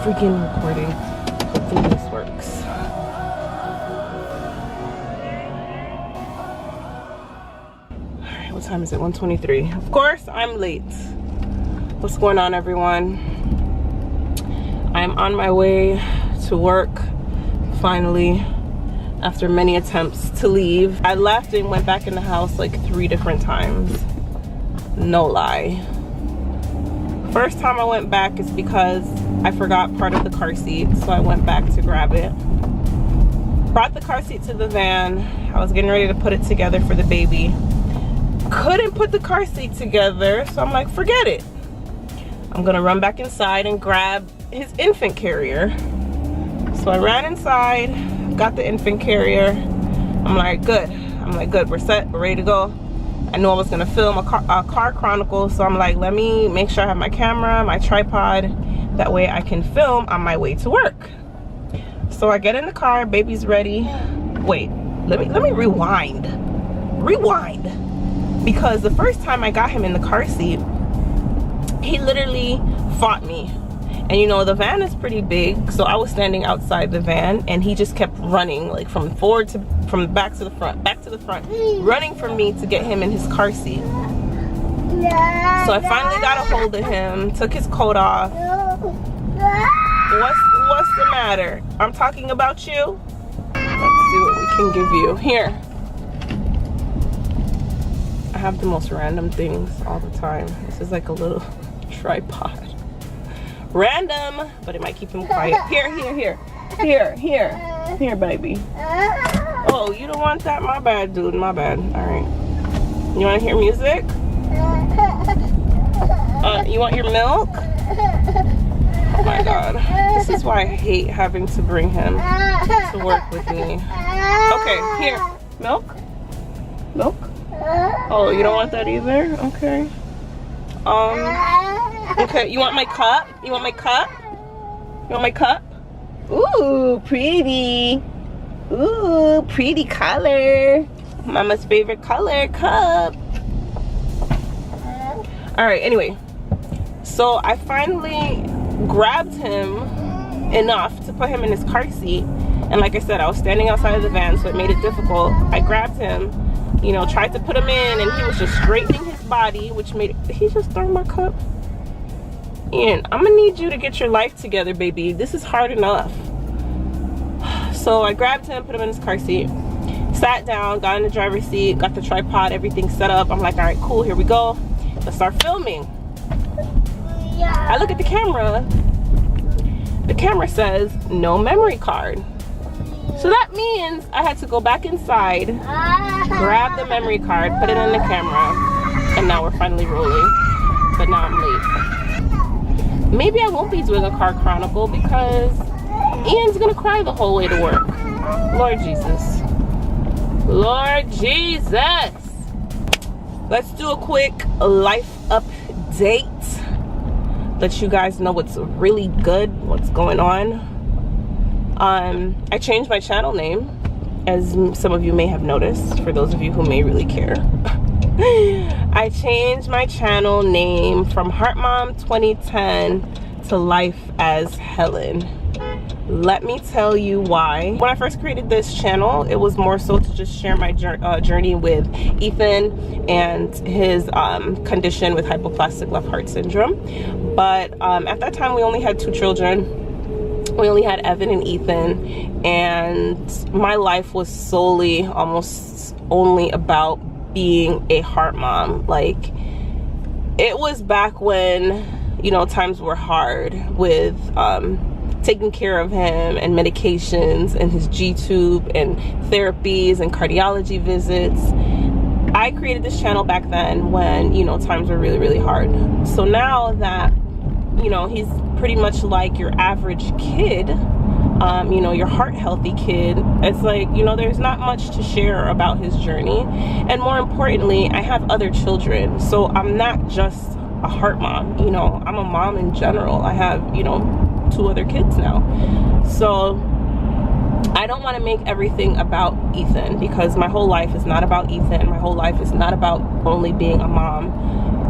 freaking recording. Hopefully this works. Alright, what time is it? 1:23. Of course, I'm late. What's going on, everyone? I'm on my way to work, finally, after many attempts to leave. I left and went back in the house like 3 different times. No lie. First time I went back is because I forgot part of the car seat, so I went back to grab it. Brought the car seat to the van. I was getting ready to put it together for the baby. Couldn't put the car seat together, so I'm like, forget it. I'm gonna run back inside and grab his infant carrier. So I ran inside, got the infant carrier. I'm like, good. We're set, we're ready to go. I knew I was gonna film a car chronicle, so I'm like, let me make sure I have my camera, my tripod. That way I can film on my way to work. So I get in the car, baby's ready. Wait, let me rewind. Because the first time I got him in the car seat, he literally fought me. And you know, the van is pretty big, so I was standing outside the van and he just kept running, like from the back to the front, running for me to get him in his car seat. So I finally got a hold of him, took his coat off. What's the matter? I'm talking about you. Let's see what we can give you. Here. I have the most random things all the time. This is like a little tripod. Random, but it might keep him quiet. Here, baby. Oh, you don't want that? My bad, dude, my bad. All right. You want to hear music? You want your milk? Oh my God. This is why I hate having to bring him to work with me. Okay, here. Milk? Oh, you don't want that either? Okay. Okay, you want my cup? Ooh, pretty. Ooh, pretty color. Mama's favorite color, cup. Alright, anyway. So I finally grabbed him enough to put him in his car seat. And like I said, I was standing outside of the van, so it made it difficult. I grabbed him, you know, tried to put him in, and he was just straightening his body, which made it, he just threw my cup. And I'm gonna need you to get your life together, baby. This is hard enough. So I grabbed him, put him in his car seat, sat down, got in the driver's seat, got the tripod, everything set up. I'm like, all right, cool, here we go. Let's start filming. I look at the camera. The camera says no memory card. So that means I had to go back inside, grab the memory card, put it in the camera, and now we're finally rolling. But now I'm late. Maybe I won't be doing a car chronicle because Ian's gonna cry the whole way to work. Lord Jesus. Let's do a quick life update. Let you guys know what's really good, what's going on. I changed my channel name, as some of you may have noticed, for those of you who may really care. I changed my channel name from Heart Mom 2010 to Life as Helen. Let me tell you why. When I first created this channel, it was more so to just share my journey with Ethan and his condition with hypoplastic left heart syndrome. But at that time, we only had 2 children. We only had Evan and Ethan, and my life was solely, almost only about being a heart mom. Like, it was back when, you know, times were hard with taking care of him and medications and his G-tube and therapies and cardiology visits. I created this channel back then when, you know, times were really, really hard. So now that, you know, he's pretty much like your average kid, you know, your heart healthy kid, it's like, you know, there's not much to share about his journey. And more importantly, I have other children, so I'm not just a heart mom, you know, I'm a mom in general. I have, you know, 2 other kids now. So I don't want to make everything about Ethan, because my whole life is not about Ethan. My whole life is not about only being a mom.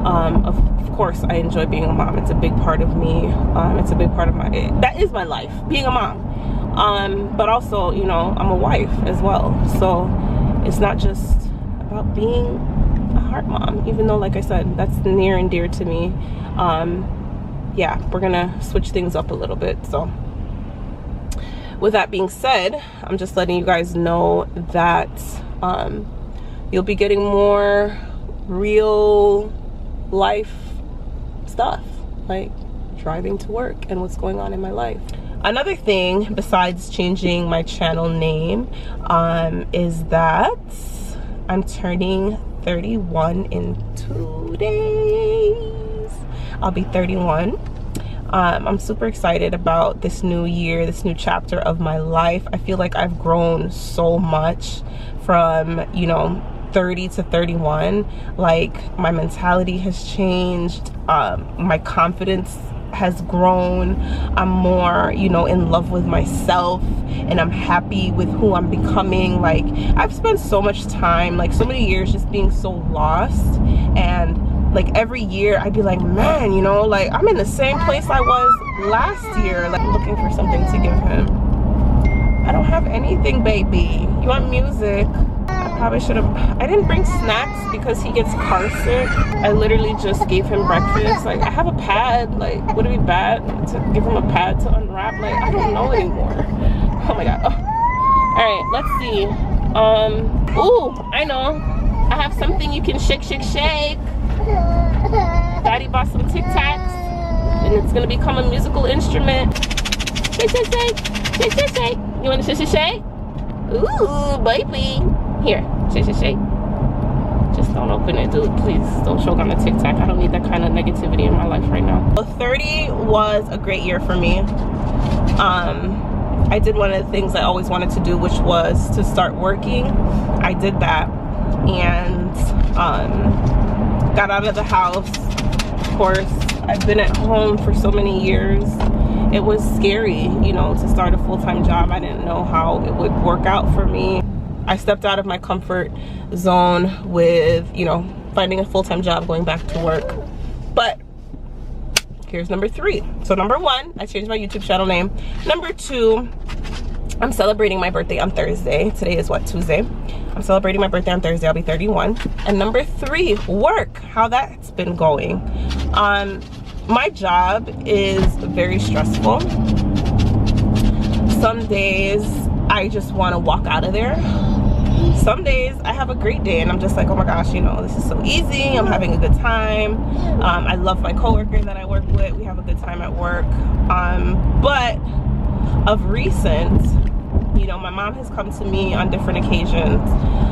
Of course I enjoy being a mom. It's a big part of me. It's a big part of that is my life, being a mom. But also, you know, I'm a wife as well, so it's not just about being a heart mom, even though, like I said, that's near and dear to me. Yeah, we're gonna switch things up a little bit. So with that being said, I'm just letting you guys know that you'll be getting more real life stuff, like driving to work and what's going on in my life. Another thing besides changing my channel name is that I'm turning 31 in 2 days. I'll be 31. I'm super excited about this new year, this new chapter of my life. I feel like I've grown so much from, you know, 30 to 31. Like, my mentality has changed. My confidence has grown. I'm more, you know, in love with myself, and I'm happy with who I'm becoming. Like, I've spent so much time, like so many years, just being so lost, and like every year I'd be like, man, you know, like I'm in the same place I was last year, like looking for something to give him. I don't have anything, baby. You want music? I probably should have. I didn't bring snacks because he gets car sick. I literally just gave him breakfast. Like, I have a pad. Like, would it be bad to give him a pad to unwrap? Like, I don't know anymore. Oh my god. Oh. All right, let's see. Ooh, I know. I have something you can shake, shake, shake. Daddy bought some Tic Tacs, and it's gonna become a musical instrument. Shake, shake, shake, shake, shake, shake. You want to shake, shake, shake? Ooh, baby. Here, shake, shake, shake. Just don't open it, dude. Please don't choke on the Tic Tac. I don't need that kind of negativity in my life right now. Well, 30 was a great year for me. I did one of the things I always wanted to do, which was to start working. I did that, and got out of the house. Of course, I've been at home for so many years. It was scary, you know, to start a full-time job. I didn't know how it would work out for me. I stepped out of my comfort zone with, you know, finding a full-time job, going back to work. But here's number 3. So number 1, I changed my YouTube channel name. Number 2, I'm celebrating my birthday on Thursday. Today is what, Tuesday? I'm celebrating my birthday on Thursday. I'll be 31. And number 3, work. How that's been going. My job is very stressful. Some days I just want to walk out of there. Some days I have a great day and I'm just like, oh my gosh, you know, this is so easy. I'm having a good time. I love my coworker that I work with. We have a good time at work. But of recent, you know, my mom has come to me on different occasions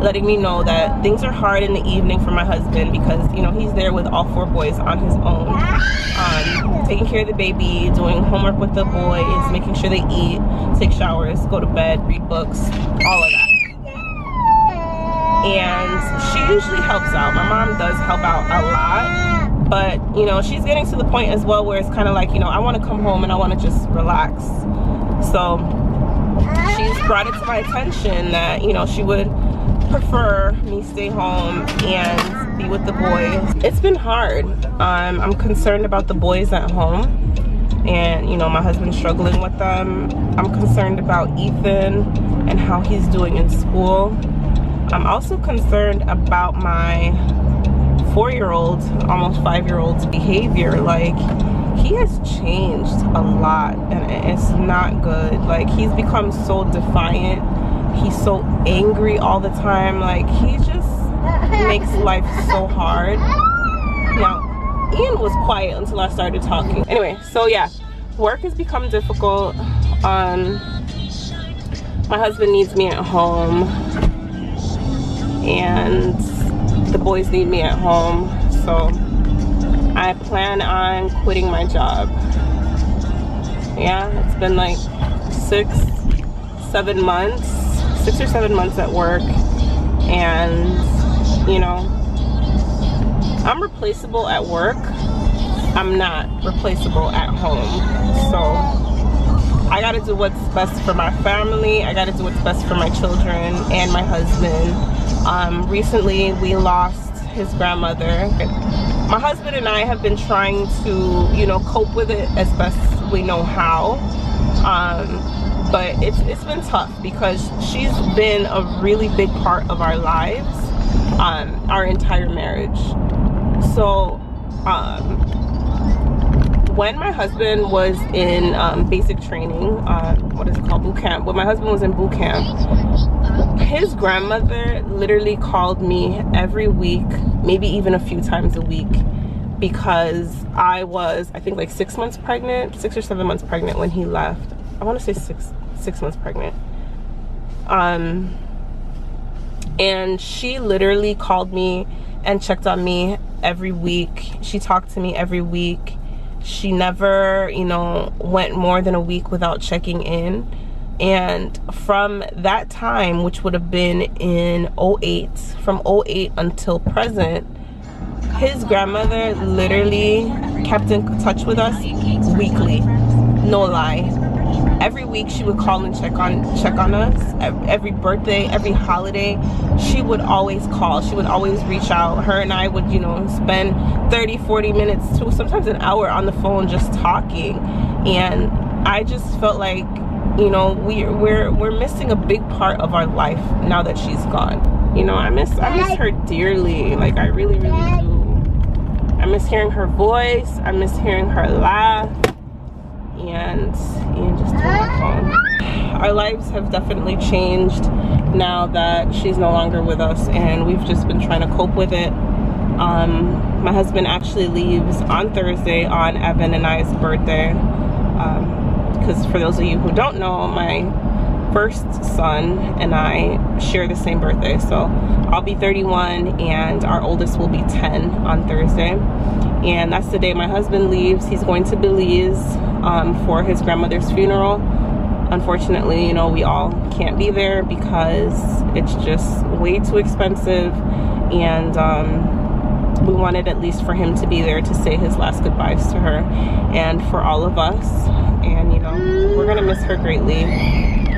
letting me know that things are hard in the evening for my husband because, you know, he's there with all 4 boys on his own, taking care of the baby, doing homework with the boys, making sure they eat, take showers, go to bed, read books, all of that. And she usually helps out. My mom does help out a lot, but, you know, she's getting to the point as well where it's kind of like, you know, I want to come home and I want to just relax. So she's brought it to my attention that, you know, she would prefer me stay home and be with the boys. It's been hard. I'm concerned about the boys at home, and, you know, my husband's struggling with them. I'm concerned about Ethan and how he's doing in school. I'm also concerned about my 4-year-old, almost 5-year-old's behavior. Like, he has changed a lot and it's not good. Like, he's become so defiant. He's so angry all the time. Like, he just makes life so hard. Now, Ian was quiet until I started talking. Anyway, so yeah, work has become difficult. My husband needs me at home and the boys need me at home. So I plan on quitting my job. Yeah, it's been like 6 or 7 months at work, and, you know, I'm replaceable at work. I'm not replaceable at home. So I gotta do what's best for my family. I gotta do what's best for my children and my husband. Recently we lost his grandmother. my husband and I have been trying to, you know, cope with it as best we know how. But it's been tough because she's been a really big part of our lives, our entire marriage. So when my husband was in basic training, what is it called, boot camp, when my husband was in boot camp, his grandmother literally called me every week, maybe even a few times a week, because I was, I think, like 6 months pregnant, 6 or 7 months pregnant when he left. I want to say six months pregnant. And she literally called me and checked on me every week. She talked to me every week. She never, you know, went more than a week without checking in. And from that time, which would have been in 08, from 08 until present, his grandmother literally kept in touch with us weekly. No lie. Every week she would call and check on us. Every birthday, every holiday, she would always call. She would always reach out. Her and I would, you know, spend 30-40 minutes to sometimes an hour on the phone just talking. And I just felt like, you know, we're missing a big part of our life now that she's gone. You know, I miss her dearly. Like, I really do. I miss hearing her voice. I miss hearing her laugh. And Ian just turned my phone. Our lives have definitely changed now that she's no longer with us, and we've just been trying to cope with it. My husband actually leaves on Thursday, on Evan and I's birthday, because for those of you who don't know, my first son and I share the same birthday. So I'll be 31 and our oldest will be 10 on Thursday. And that's the day my husband leaves. He's going to Belize for his grandmother's funeral. Unfortunately, you know, we all can't be there because it's just way too expensive. And we wanted at least for him to be there to say his last goodbyes to her and for all of us. And, you know, we're gonna miss her greatly,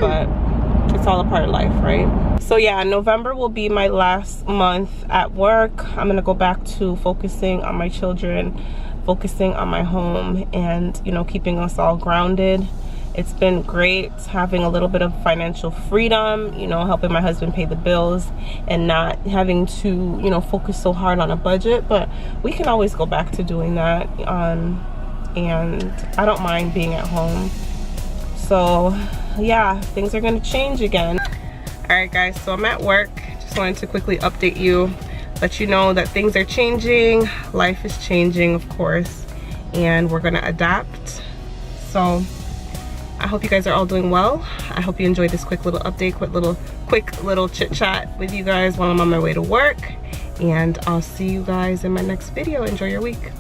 but it's all a part of life, right? So yeah, November will be my last month at work. I'm gonna go back to focusing on my children, focusing on my home, and, you know, keeping us all grounded. It's been great having a little bit of financial freedom, you know, helping my husband pay the bills and not having to, you know, focus so hard on a budget. But we can always go back to doing that. And I don't mind being at home. So yeah, things are gonna change again. All right guys, so I'm at work. Just wanted to quickly update you, let you know that things are changing. Life is changing, of course, and we're gonna adapt. So I hope you guys are all doing well. I hope you enjoyed this quick little update, quick little chit chat with you guys while I'm on my way to work. And I'll see you guys in my next video. Enjoy your week.